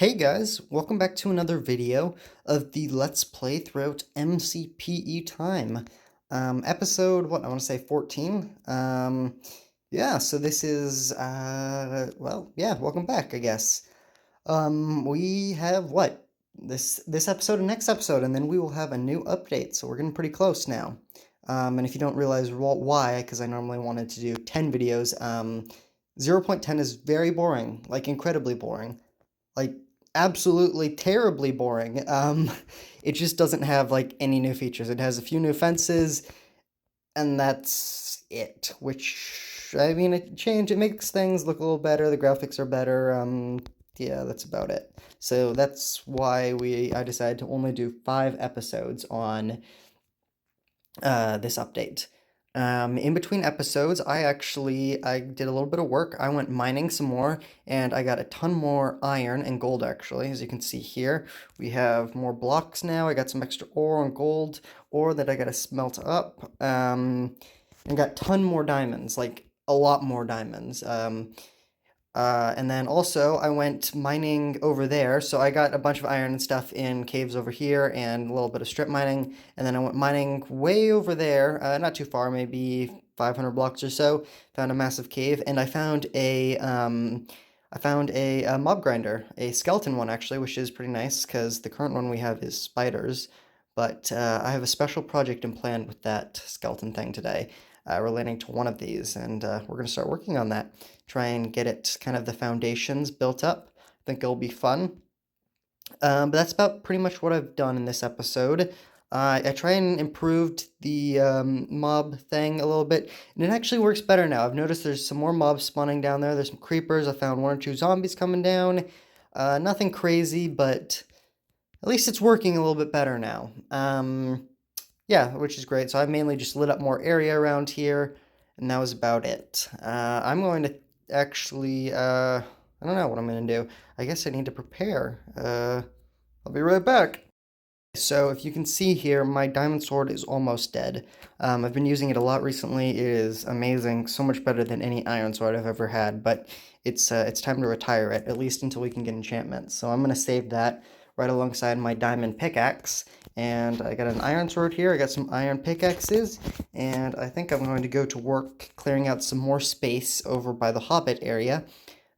Hey guys, welcome back to another video of the Let's Play throughout MCPE time. Episode, what, I want to say 14? Yeah, so this is, well, yeah, welcome back, I guess. We have, what, this episode and next episode, and then we will have a new update, so we're getting pretty close now. And if you don't realize why, because I normally wanted to do 10 videos, 0.10 is very boring, like incredibly boring. Like, absolutely terribly boring. It just doesn't have, like, any new features. It has a few new fences, and that's it, which, I mean, it makes things look a little better, the graphics are better, yeah, that's about it. So that's why I decided to only do 5 episodes on this update. In between episodes, I did a little bit of work. I went mining some more, and I got a ton more iron and gold, actually. As you can see here, we have more blocks now. I got some extra ore and gold ore that I got to smelt up. And got a ton more diamonds, like a lot more diamonds. And then also I went mining over there, so I got a bunch of iron and stuff in caves over here and a little bit of strip mining, and then I went mining way over there, not too far, maybe 500 blocks or so, found a massive cave, and I found a mob grinder, a skeleton one actually, which is pretty nice, because the current one we have is spiders, but I have a special project in plan with that skeleton thing today, relating to one of these, and we're going to start working on that. Try and get it kind of the foundations built up. I think it'll be fun. But that's about pretty much what I've done in this episode. I try and improved the mob thing a little bit, and it actually works better now. I've noticed there's some more mobs spawning down there. There's some creepers. I found 1 or 2 zombies coming down. Nothing crazy, but at least it's working a little bit better now. Yeah, which is great. So I've mainly just lit up more area around here, and that was about it. I'm going to actually, I don't know what I'm going to do. I guess I need to prepare. I'll be right back. So if you can see here, my diamond sword is almost dead. I've been using it a lot recently. It is amazing, so much better than any iron sword I've ever had, but it's time to retire it, at least until we can get enchantments. So I'm going to save that right alongside my diamond pickaxe. And I got an iron sword here, I got some iron pickaxes, and I think I'm going to go to work clearing out some more space over by the Hobbit area.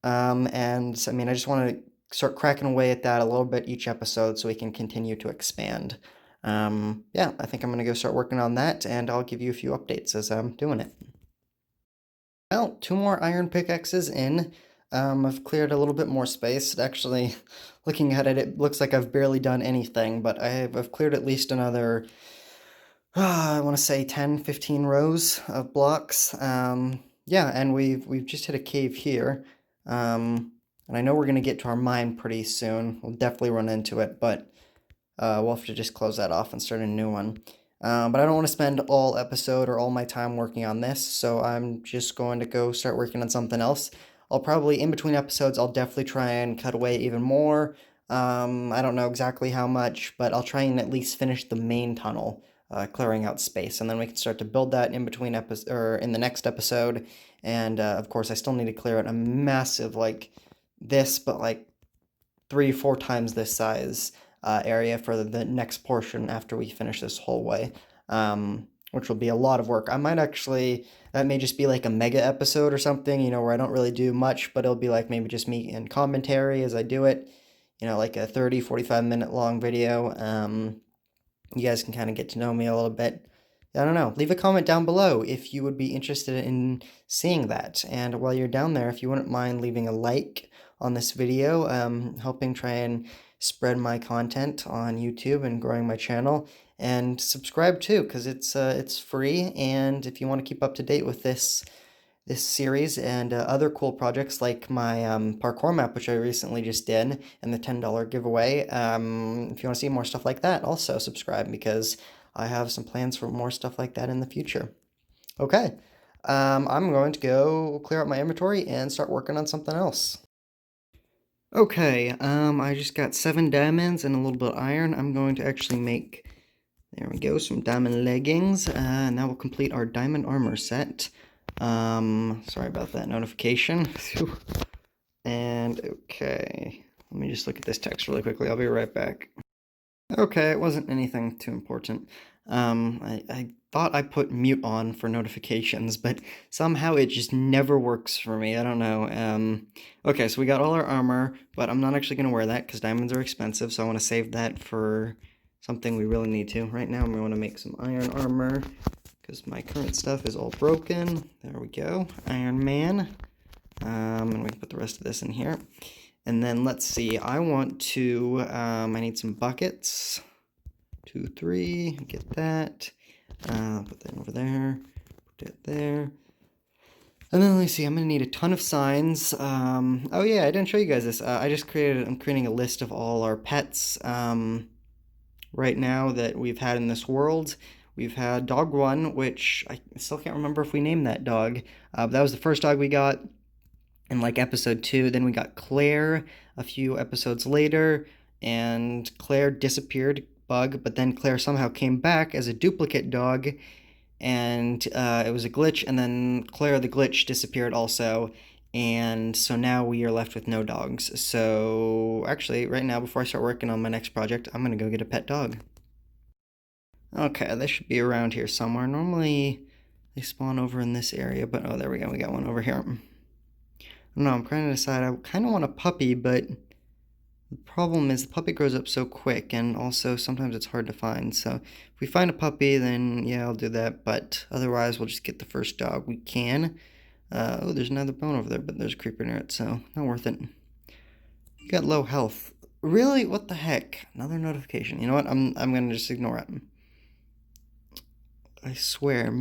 And I mean, I just want to start cracking away at that a little bit each episode so we can continue to expand. Yeah, I think I'm going to go start working on that, and I'll give you a few updates as I'm doing it. Well, 2 more iron pickaxes in. I've cleared a little bit more space. Actually, looking at it, it looks like I've barely done anything, but I've cleared at least another, I want to say 10, 15 rows of blocks. Yeah, and we've just hit a cave here. And I know we're going to get to our mine pretty soon. We'll definitely run into it, but we'll have to just close that off and start a new one. But I don't want to spend all episode or all my time working on this, so I'm just going to go start working on something else. I'll probably, in between episodes, I'll definitely try and cut away even more. I don't know exactly how much, but I'll try and at least finish the main tunnel, clearing out space, and then we can start to build that in between or in the next episode. And of course, I still need to clear out a massive, like this, but like 3-4 times this size area for the next portion after we finish this whole way, which will be a lot of work. I might actually, that may just be like a mega episode or something, you know, where I don't really do much, but it'll be like maybe just me and commentary as I do it, you know, like a 30-45 minute long video. You guys can kind of get to know me a little bit. I don't know. Leave a comment down below if you would be interested in seeing that. And while you're down there, if you wouldn't mind leaving a like on this video, helping try and spread my content on YouTube and growing my channel. And subscribe too, because it's free. And if you want to keep up to date with this series and other cool projects like my parkour map, which I recently just did, and the $10 giveaway, if you want to see more stuff like that, also subscribe, because I have some plans for more stuff like that in the future. Okay, I'm going to go clear out my inventory and start working on something else. Okay, I just got 7 diamonds and a little bit of iron. I'm going to actually make, there we go, some diamond leggings, and that will complete our diamond armor set. Sorry about that notification. And okay, Let me just look at this text really quickly. I'll be right back. Okay, it wasn't anything too important. I thought I put mute on for notifications, but somehow it just never works for me. I don't know. Okay, so we got all our armor, but I'm not actually going to wear that because diamonds are expensive, so I want to save that for something we really need to. Right now, we want to make some iron armor because my current stuff is all broken. There we go. Iron Man. And we can put the rest of this in here. And then let's see, I want to, I need some buckets. 2, 3, get that. Put that over there, put that there. And then let me see, I'm gonna need a ton of signs. Oh yeah, I didn't show you guys this. I'm creating a list of all our pets right now that we've had in this world. We've had dog 1, which I still can't remember if we named that dog. But that was the first dog we got in like episode 2. Then we got Claire a few episodes later, and Claire disappeared, bug, but then Claire somehow came back as a duplicate dog, and it was a glitch, and then Claire the glitch disappeared also, and so now we are left with no dogs. So actually, right now, before I start working on my next project, I'm gonna go get a pet dog. Okay, they should be around here somewhere. Normally, they spawn over in this area, but oh, there we go, we got one over here. I don't know, I'm trying to decide. I kind of want a puppy, but the problem is the puppy grows up so quick, and also sometimes it's hard to find. So if we find a puppy, then yeah, I'll do that. But otherwise, we'll just get the first dog we can. Oh, there's another bone over there, but there's a creeper near it, so not worth it. Got low health. Really? What the heck? Another notification. You know what? I'm gonna just ignore it. I swear.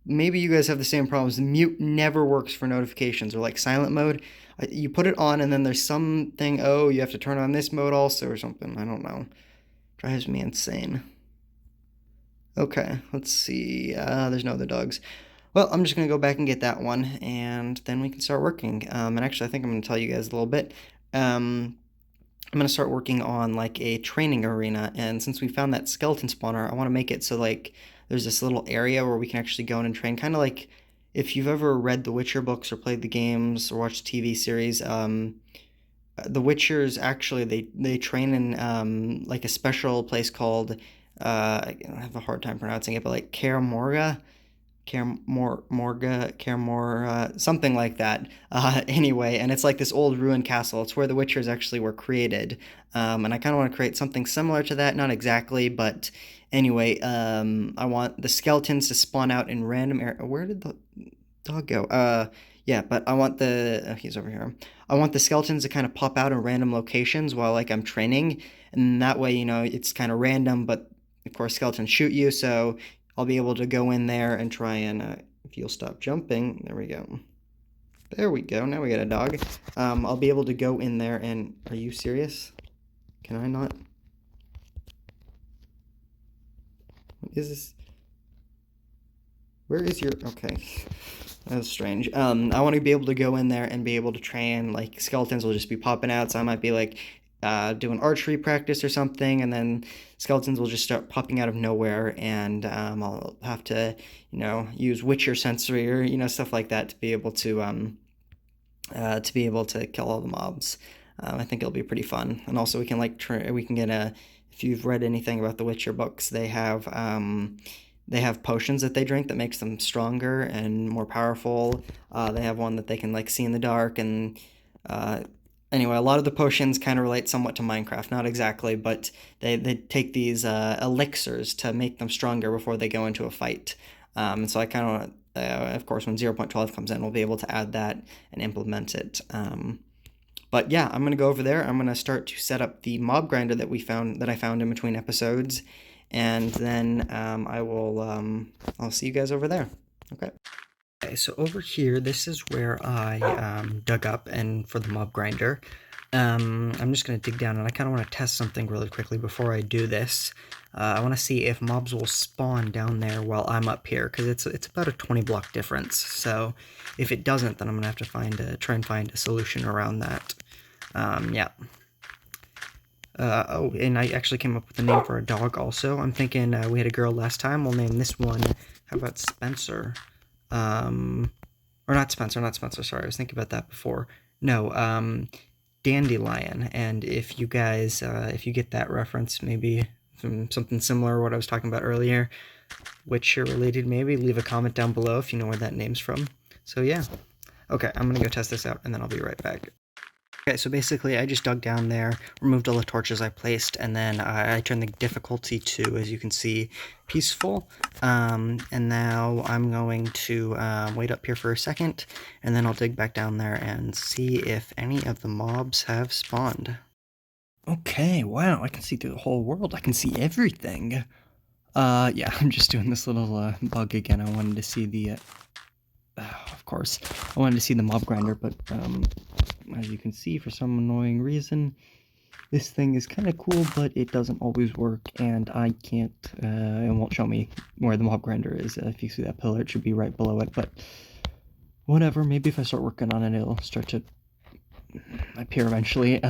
Maybe you guys have the same problems. Mute never works for notifications, or like silent mode. You put it on and then there's something, oh, you have to turn on this mode also or something. I don't know. Drives me insane. Okay, let's see. There's no other dogs. Well, I'm just going to go back and get that one, and then we can start working. And actually, I think I'm going to tell you guys a little bit. I'm going to start working on like a training arena, and since we found that skeleton spawner, I want to make it so like there's this little area where we can actually go in and train, kind of like if you've ever read the Witcher books or played the games or watched the TV series. The Witchers actually they train in like a special place called I have a hard time pronouncing it, but like Kaer Morga, something like that. Anyway, and it's like this old ruined castle. It's where the Witchers actually were created. And I kind of want to create something similar to that. Not exactly, but anyway, I want the skeletons to spawn out in random area. Where did the dog go? Yeah, but I want he's over here. I want the skeletons to kind of pop out in random locations while like I'm training. And that way, you know, it's kind of random, but of course skeletons shoot you, so I'll be able to go in there and try and, if you'll stop jumping, there we go. There we go, now we got a dog. I'll be able to go in there and, are you serious? Can I not? What is this? Where is your, okay. That's strange. I want to be able to go in there and be able to train, like, skeletons will just be popping out, so I might be, like, doing archery practice or something, and then skeletons will just start popping out of nowhere, and I'll have to, you know, use Witcher sensory or, you know, stuff like that to be able to kill all the mobs. I think it'll be pretty fun, and also we can like we can get if you've read anything about the Witcher books, they have potions that they drink that makes them stronger and more powerful. They have one that they can like see in the dark, and anyway, a lot of the potions kind of relate somewhat to Minecraft. Not exactly, but they take these elixirs to make them stronger before they go into a fight. And so I kind of, of course, when 0.12 comes in, we'll be able to add that and implement it. But yeah, I'm going to go over there. I'm going to start to set up the mob grinder that I found in between episodes. And then I'll see you guys over there. Okay. Okay, so over here, this is where I dug up and for the mob grinder. I'm just going to dig down, and I kind of want to test something really quickly before I do this. I want to see if mobs will spawn down there while I'm up here, because it's about a 20 block difference. So if it doesn't, then I'm going to have to try and find a solution around that. Yeah. Oh, and I actually came up with a name for a dog also. I'm thinking we had a girl last time. We'll name this one, how about Spencer? Or not Spencer, sorry. I was thinking about that before. No, dandelion. And if you guys, if you get that reference, maybe from something similar to what I was talking about earlier, which you're related, maybe leave a comment down below if you know where that name's from. So yeah. Okay, I'm gonna go test this out and then I'll be right back. Okay, so basically I just dug down there, removed all the torches I placed, and then I turned the difficulty to, as you can see, peaceful. And now I'm going to wait up here for a second, and then I'll dig back down there and see if any of the mobs have spawned. Okay, wow, I can see through the whole world. I can see everything. Yeah, I'm just doing this little bug again. I wanted to see the of course, I wanted to see the mob grinder, but as you can see, for some annoying reason, this thing is kind of cool, but it doesn't always work, and I can't, it won't show me where the mob grinder is. If you see that pillar, it should be right below it, but whatever, maybe if I start working on it, it'll start to appear eventually.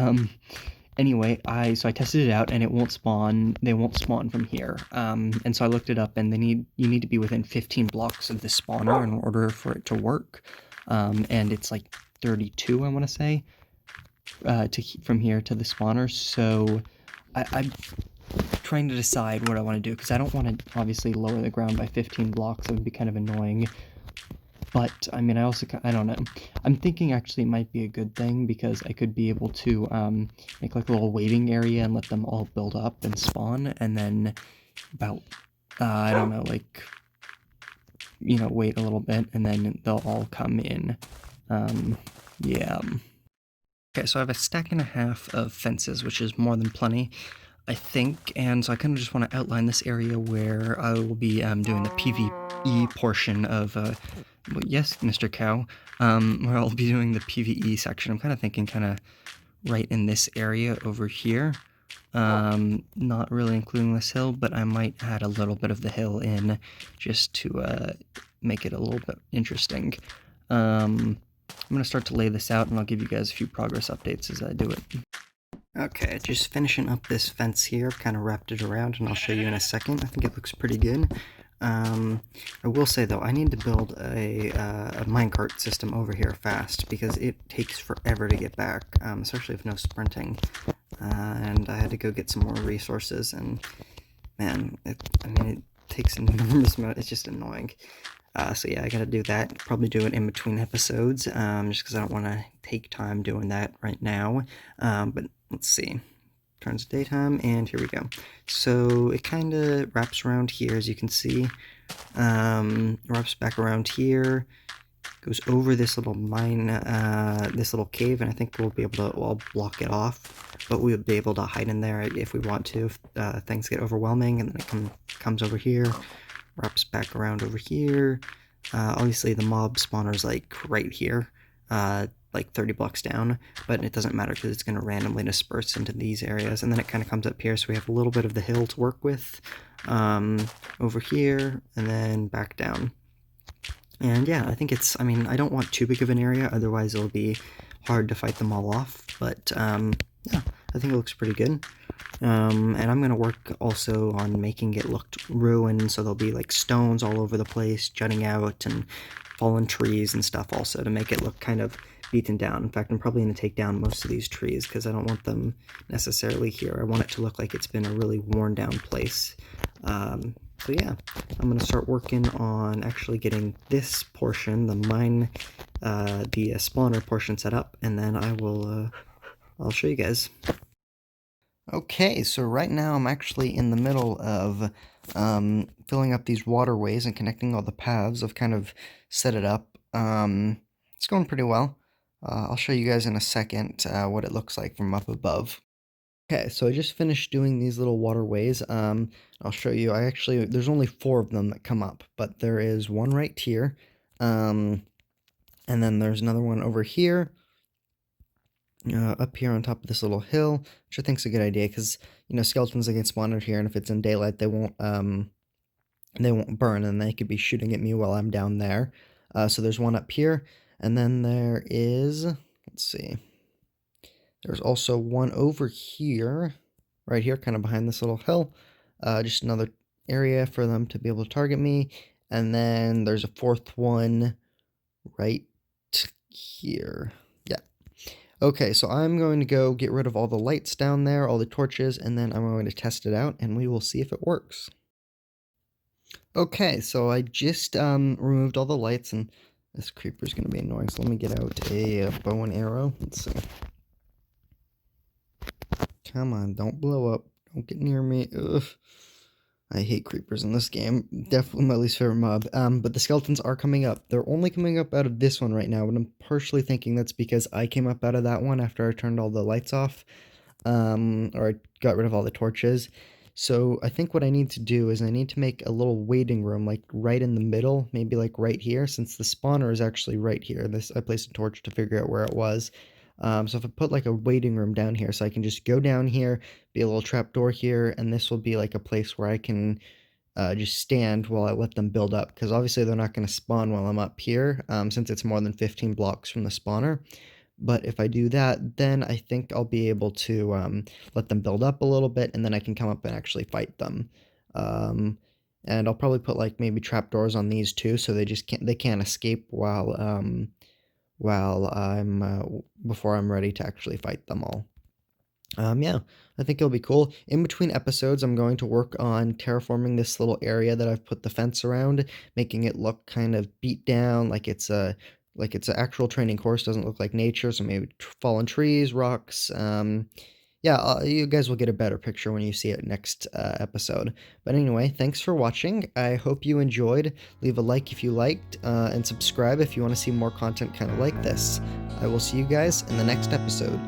Anyway, so I tested it out, and it won't spawn. They won't spawn from here. And so I looked it up, and you need to be within 15 blocks of the spawner in order for it to work. And it's like 32, I want to say, from here to the spawner. So I'm trying to decide what I want to do, because I don't want to obviously lower the ground by 15 blocks. It would be kind of annoying. But, I mean, I don't know. I'm thinking actually it might be a good thing, because I could be able to make like a little waiting area and let them all build up and spawn, and then about, I don't know, like, you know, wait a little bit, and then they'll all come in. Yeah. Okay, so I have a stack and a half of fences, which is more than plenty, I think, and so I kind of just want to outline this area where I will be doing the PvE portion of, well, yes, Mr. Cow, where I'll be doing the PvE section. I'm kind of thinking right in this area over here, not really including this hill, but I might add a little bit of the hill in just to make it a little bit interesting. I'm going to start to lay this out, and I'll give you guys a few progress updates as I do it. Okay, just finishing up this fence here. I've kind of wrapped it around, and I'll show you in a second. I think it looks pretty good. I will say, though, I need to build a minecart system over here fast, because it takes forever to get back, especially with no sprinting. And I had to go get some more resources, and man, it takes an enormous amount. It's just annoying. So yeah, I gotta do that. Probably do it in between episodes, just because I don't want to take time doing that right now. But let's see. Turns to daytime, and here we go. So it kind of wraps around here, as you can see. Wraps back around here, goes over this little this little cave, and I think we'll be able to, well, block it off, but we'll be able to hide in there if we want to, if things get overwhelming, and then it comes over here, wraps back around over here. Obviously the mob spawner's like right here, like 30 blocks down, but it doesn't matter because it's going to randomly disperse into these areas, and then it kind of comes up here, so we have a little bit of the hill to work with, over here, and then back down. And yeah, I think it's, I mean, I don't want too big of an area, otherwise it'll be hard to fight them all off, but yeah, I think it looks pretty good. And I'm going to work also on making it look ruined, so there'll be like stones all over the place, jutting out, and fallen trees and stuff also, to make it look kind of beaten down. In fact, I'm probably going to take down most of these trees, because I don't want them necessarily here. I want it to look like it's been a really worn down place. So yeah, I'm going to start working on actually getting this portion, the spawner portion set up, and then I'll show you guys. Okay, so right now I'm actually in the middle of filling up these waterways and connecting all the paths. I've kind of set it up. It's going pretty well. I'll show you guys in a second what it looks like from up above. Okay, so I just finished doing these little waterways. I'll show you. There's only 4 of them that come up, but there is one right here. And then there's another one over here. Up here on top of this little hill, which I think is a good idea, because, you know, skeletons that get spawned out here, and if it's in daylight, they won't burn, and they could be shooting at me while I'm down there. So there's one up here, and then there is, let's see, there's also one over here, right here, kind of behind this little hill, just another area for them to be able to target me, and then there's a 4th one right here. Yeah. Okay, so I'm going to go get rid of all the lights down there, all the torches, and then I'm going to test it out, and we will see if it works. Okay, so I just removed all the lights, and this creeper's going to be annoying, so let me get out a bow and arrow. Let's see. Come on, don't blow up. Don't get near me. Ugh. I hate creepers in this game. Definitely my least favorite mob. But the skeletons are coming up. They're only coming up out of this one right now, and I'm partially thinking that's because I came up out of that one after I turned all the lights off, or I got rid of all the torches. So I think what I need to do is I need to make a little waiting room, like right in the middle, maybe like right here, since the spawner is actually right here. This I placed a torch to figure out where it was. So if I put like a waiting room down here, so I can just go down here, be a little trapdoor here, and this will be like a place where I can just stand while I let them build up, because obviously they're not going to spawn while I'm up here, since it's more than 15 blocks from the spawner. But if I do that, then I think I'll be able to let them build up a little bit, and then I can come up and actually fight them. Um, and I'll probably put like maybe trapdoors on these too, so they can't escape while I'm before I'm ready to actually fight them all. Yeah, I think it'll be cool. In between episodes, I'm going to work on terraforming this little area that I've put the fence around, making it look kind of beat down, like it's an actual training course. Doesn't look like nature, so maybe fallen trees, rocks. Yeah, you guys will get a better picture when you see it next episode. But anyway, thanks for watching. I hope you enjoyed. Leave a like if you liked, and subscribe if you want to see more content kind of like this. I will see you guys in the next episode.